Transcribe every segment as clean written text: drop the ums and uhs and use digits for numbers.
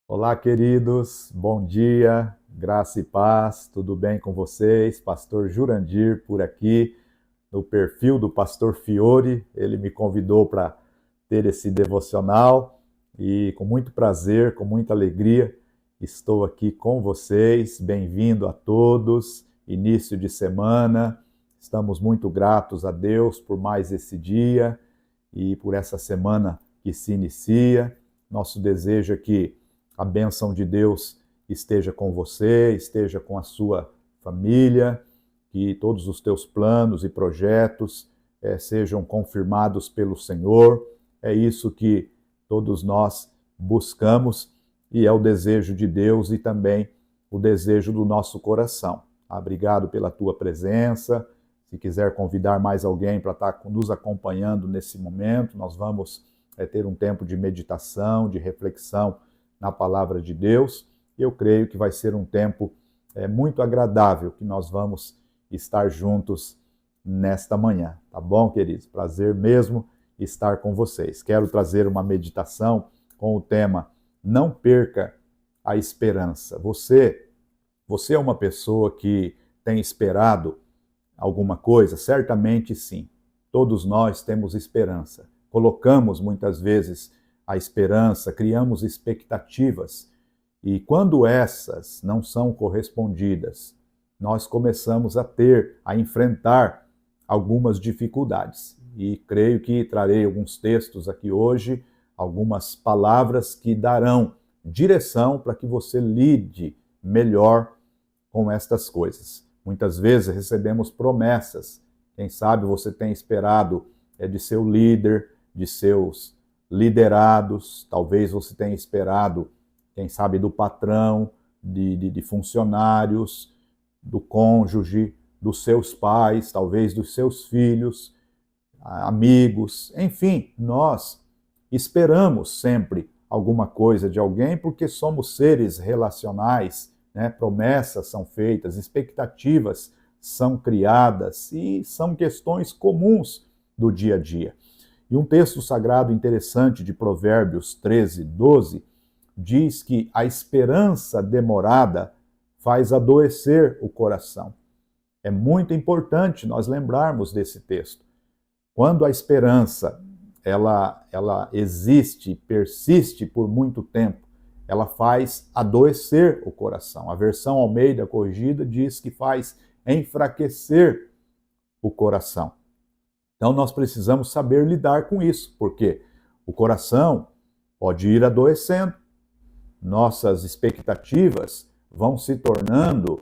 Olá, queridos, bom dia, graça e paz, tudo bem com vocês? Pastor Jurandir por aqui, no perfil do Pastor Fiore, ele me convidou para ter esse devocional e com muito prazer, com muita alegria, estou aqui com vocês. Bem-vindo a todos, início de semana, estamos muito gratos a Deus por mais esse dia e por essa semana que se inicia. Nosso desejo é que a bênção de Deus esteja com você, esteja com a sua família, que todos os teus planos e projetos sejam confirmados pelo Senhor. É isso que todos nós buscamos e é o desejo de Deus e também o desejo do nosso coração. Obrigado pela tua presença. Se quiser convidar mais alguém para estar nos acompanhando nesse momento, nós vamos ter um tempo de meditação, de reflexão na palavra de Deus. Eu creio que vai ser um tempo muito agradável que nós vamos estar juntos nesta manhã, tá bom, queridos? Prazer mesmo estar com vocês. Quero trazer uma meditação com o tema Não perca a esperança. Você é uma pessoa que tem esperado alguma coisa? Certamente sim. Todos nós temos esperança. Colocamos muitas vezes a esperança, criamos expectativas. E quando essas não são correspondidas, nós começamos a enfrentar algumas dificuldades. E creio que trarei alguns textos aqui hoje, algumas palavras que darão direção para que você lide melhor com estas coisas. Muitas vezes recebemos promessas. Quem sabe você tem esperado de seu líder, de seus liderados, talvez você tenha esperado, quem sabe, do patrão, de funcionários, do cônjuge, dos seus pais, talvez dos seus filhos, amigos, enfim, nós esperamos sempre alguma coisa de alguém porque somos seres relacionais, né? Promessas são feitas, expectativas são criadas e são questões comuns do dia a dia. E um texto sagrado interessante de Provérbios 13, 12, diz que a esperança demorada faz adoecer o coração. É muito importante nós lembrarmos desse texto. Quando a esperança ela existe, persiste por muito tempo, ela faz adoecer o coração. A versão Almeida Corrigida diz que faz enfraquecer o coração. Então nós precisamos saber lidar com isso, porque o coração pode ir adoecendo, nossas expectativas vão se tornando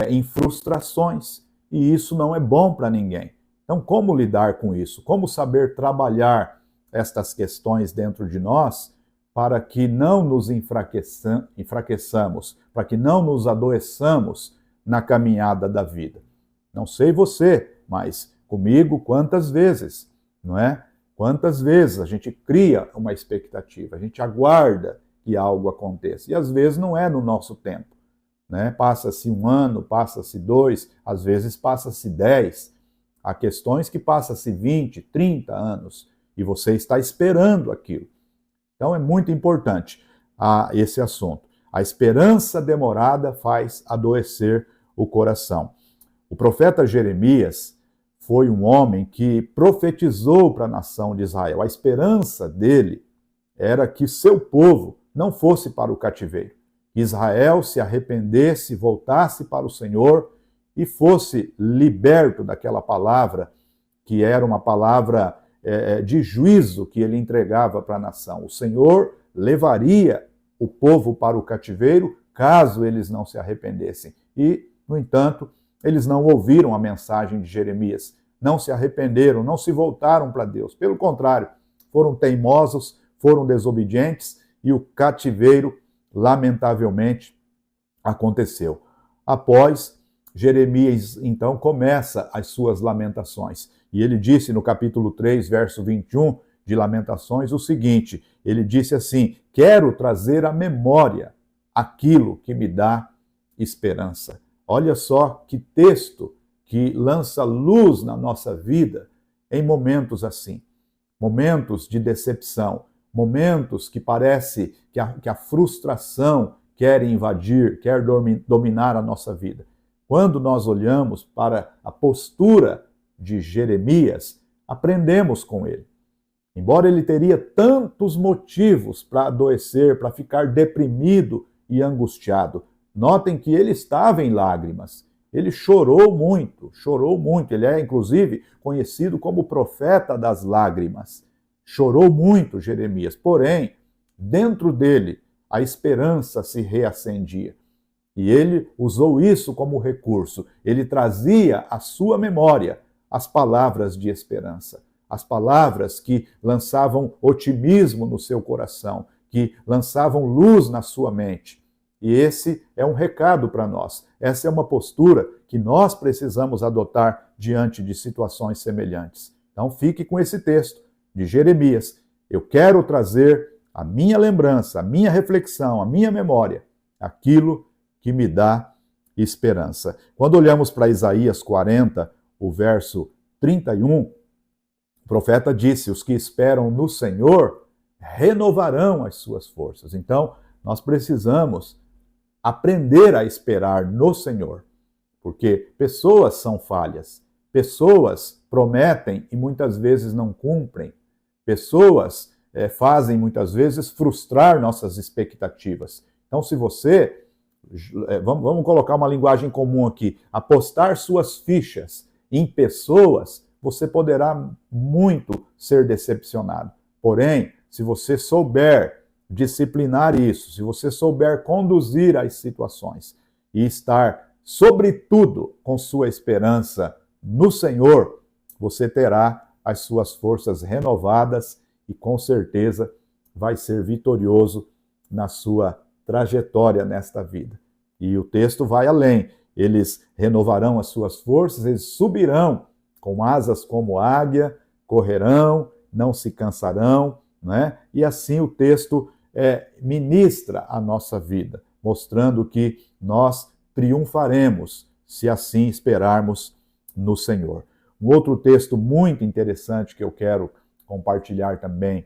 em frustrações, e isso não é bom para ninguém. Então, como lidar com isso? Como saber trabalhar estas questões dentro de nós para que não nos enfraqueçamos, para que não nos adoeçamos na caminhada da vida? Não sei você, mas comigo, quantas vezes, não é? Quantas vezes a gente cria uma expectativa, a gente aguarda que algo aconteça, e às vezes não é no nosso tempo, né? Passa-se um ano, passa-se dois, às vezes passa-se 10. Há questões que passa-se 20, 30 anos, e você está esperando aquilo. Então é muito importante esse assunto. A esperança demorada faz adoecer o coração. O profeta Jeremias foi um homem que profetizou para a nação de Israel. A esperança dele era que seu povo não fosse para o cativeiro. Que Israel se arrependesse, voltasse para o Senhor e fosse liberto daquela palavra que era uma palavra de juízo que ele entregava para a nação. O Senhor levaria o povo para o cativeiro caso eles não se arrependessem. E, no entanto, eles não ouviram a mensagem de Jeremias, não se arrependeram, não se voltaram para Deus. Pelo contrário, foram teimosos, foram desobedientes e o cativeiro, lamentavelmente, aconteceu. Após, Jeremias, então, começa as suas lamentações. E ele disse no capítulo 3, verso 21 de Lamentações o seguinte, ele disse assim, quero trazer à memória aquilo que me dá esperança. Olha só que texto que lança luz na nossa vida em momentos assim, momentos de decepção, momentos que parece que a frustração quer invadir, quer dominar a nossa vida. Quando nós olhamos para a postura de Jeremias, aprendemos com ele. Embora ele teria tantos motivos para adoecer, para ficar deprimido e angustiado, notem que ele estava em lágrimas. Ele chorou muito, chorou muito. Ele é, inclusive, conhecido como o profeta das lágrimas. Chorou muito, Jeremias. Porém, dentro dele, a esperança se reacendia. E ele usou isso como recurso. Ele trazia à sua memória as palavras de esperança. As palavras que lançavam otimismo no seu coração, que lançavam luz na sua mente. E esse é um recado para nós. Essa é uma postura que nós precisamos adotar diante de situações semelhantes. Então fique com esse texto de Jeremias. Eu quero trazer a minha lembrança, a minha reflexão, a minha memória, aquilo que me dá esperança. Quando olhamos para Isaías 40, o verso 31, o profeta disse: os que esperam no Senhor renovarão as suas forças. Então, nós precisamos aprender a esperar no Senhor, porque pessoas são falhas, pessoas prometem e muitas vezes não cumprem, pessoas fazem muitas vezes frustrar nossas expectativas. Então, se você, vamos colocar uma linguagem comum aqui, apostar suas fichas em pessoas, você poderá muito ser decepcionado. Porém, se você souber disciplinar isso, se você souber conduzir as situações e estar, sobretudo, com sua esperança no Senhor, você terá as suas forças renovadas e, com certeza, vai ser vitorioso na sua trajetória nesta vida. E o texto vai além. Eles renovarão as suas forças, eles subirão com asas como águia, correrão, não se cansarão, né? E assim o texto ministra a nossa vida, mostrando que nós triunfaremos se assim esperarmos no Senhor. Um outro texto muito interessante que eu quero compartilhar também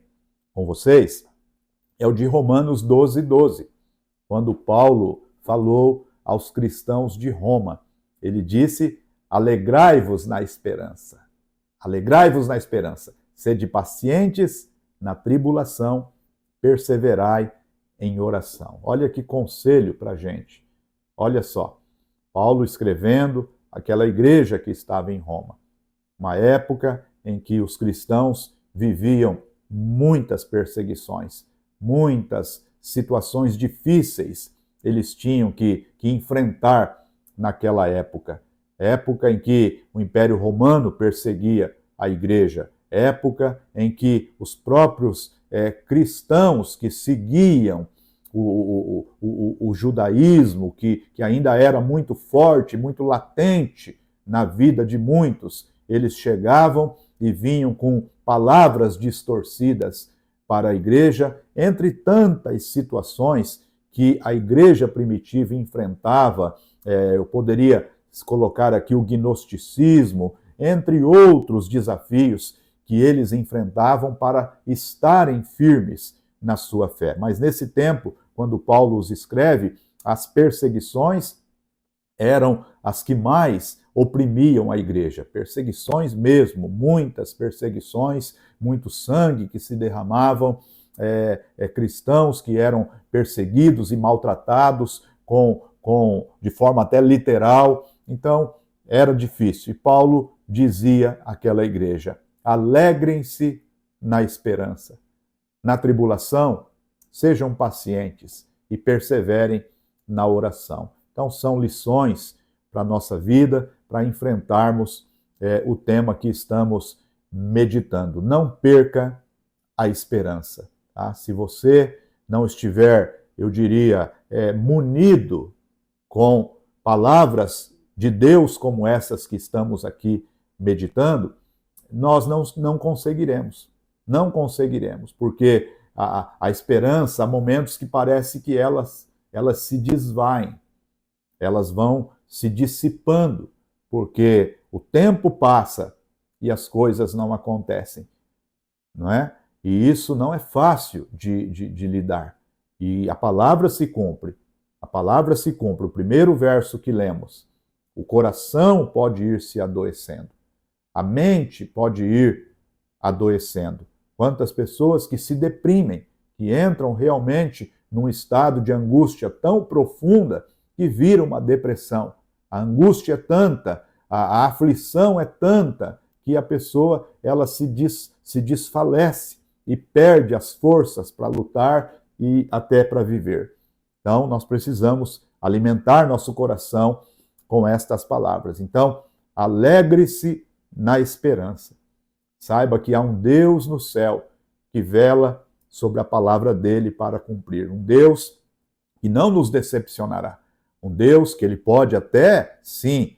com vocês é o de Romanos 12, 12, quando Paulo falou aos cristãos de Roma. Ele disse: alegrai-vos na esperança. Alegrai-vos na esperança. Sede pacientes na tribulação, perseverai em oração. Olha que conselho para a gente. Olha só, Paulo escrevendo àquela igreja que estava em Roma. Uma época em que os cristãos viviam muitas perseguições, muitas situações difíceis eles tinham que enfrentar naquela época. Época em que o Império Romano perseguia a igreja, época em que os próprios cristãos que seguiam o judaísmo, que ainda era muito forte, muito latente na vida de muitos, eles chegavam e vinham com palavras distorcidas para a igreja, entre tantas situações que a igreja primitiva enfrentava. Eu poderia colocar aqui o gnosticismo, entre outros desafios que eles enfrentavam para estarem firmes na sua fé. Mas nesse tempo, quando Paulo os escreve, as perseguições eram as que mais oprimiam a igreja. Perseguições mesmo, muitas perseguições, muito sangue que se derramavam, cristãos que eram perseguidos e maltratados de forma até literal. Então, era difícil. E Paulo dizia àquela igreja: alegrem-se na esperança. Na tribulação, sejam pacientes e perseverem na oração. Então, são lições para a nossa vida, para enfrentarmos o tema que estamos meditando. Não perca a esperança. Tá? Se você não estiver, eu diria, munido com palavras de Deus como essas que estamos aqui meditando, nós não conseguiremos. Não conseguiremos, porque a esperança, há momentos que parece que elas se desvaem, elas vão se dissipando, porque o tempo passa e as coisas não acontecem, não é? E isso não é fácil de lidar. E a palavra se cumpre. A palavra se cumpre. O primeiro verso que lemos. O coração pode ir se adoecendo. A mente pode ir adoecendo. Quantas pessoas que se deprimem, que entram realmente num estado de angústia tão profunda que vira uma depressão. A angústia é tanta, a aflição é tanta, que a pessoa ela se desfalece e perde as forças para lutar e até para viver. Então, nós precisamos alimentar nosso coração com estas palavras. Então, alegre-se na esperança. Saiba que há um Deus no céu que vela sobre a palavra dele para cumprir. Um Deus que não nos decepcionará. Um Deus que ele pode até, sim,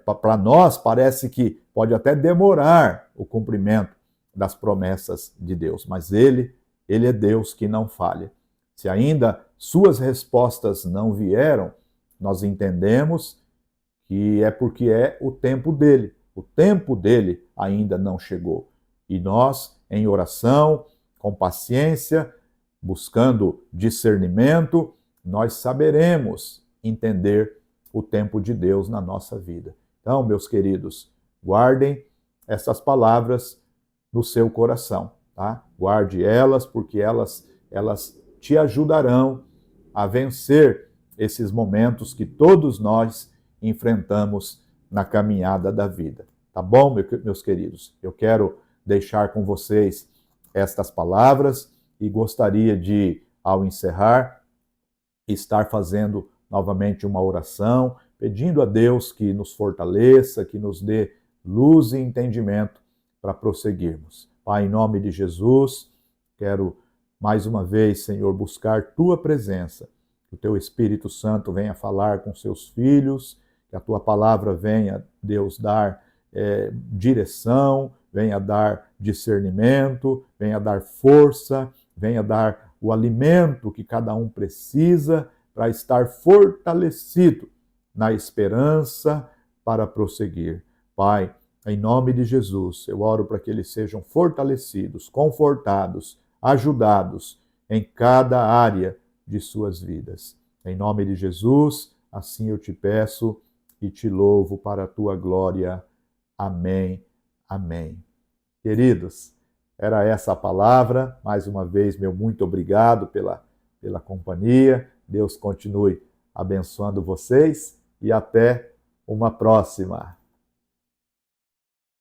para nós parece que pode até demorar o cumprimento das promessas de Deus, mas ele é Deus que não falha. Se ainda suas respostas não vieram, nós entendemos que é porque é o tempo dele. O tempo dele ainda não chegou. E nós, em oração, com paciência, buscando discernimento, nós saberemos entender o tempo de Deus na nossa vida. Então, meus queridos, guardem essas palavras no seu coração, tá? Guarde elas, porque elas te ajudarão a vencer esses momentos que todos nós enfrentamos na caminhada da vida. Tá bom, meus queridos? Eu quero deixar com vocês estas palavras e gostaria de, ao encerrar, estar fazendo novamente uma oração, pedindo a Deus que nos fortaleça, que nos dê luz e entendimento para prosseguirmos. Pai, em nome de Jesus, quero mais uma vez, Senhor, buscar Tua presença, que o Teu Espírito Santo venha falar com seus filhos, que a Tua palavra venha, Deus, dar direção, venha dar discernimento, venha dar força, venha dar o alimento que cada um precisa para estar fortalecido na esperança para prosseguir. Pai, em nome de Jesus, eu oro para que eles sejam fortalecidos, confortados, ajudados em cada área de suas vidas. Em nome de Jesus, assim eu te peço e te louvo para a tua glória. Amém. Amém. Queridos, era essa a palavra. Mais uma vez, meu muito obrigado pela companhia. Deus continue abençoando vocês e até uma próxima.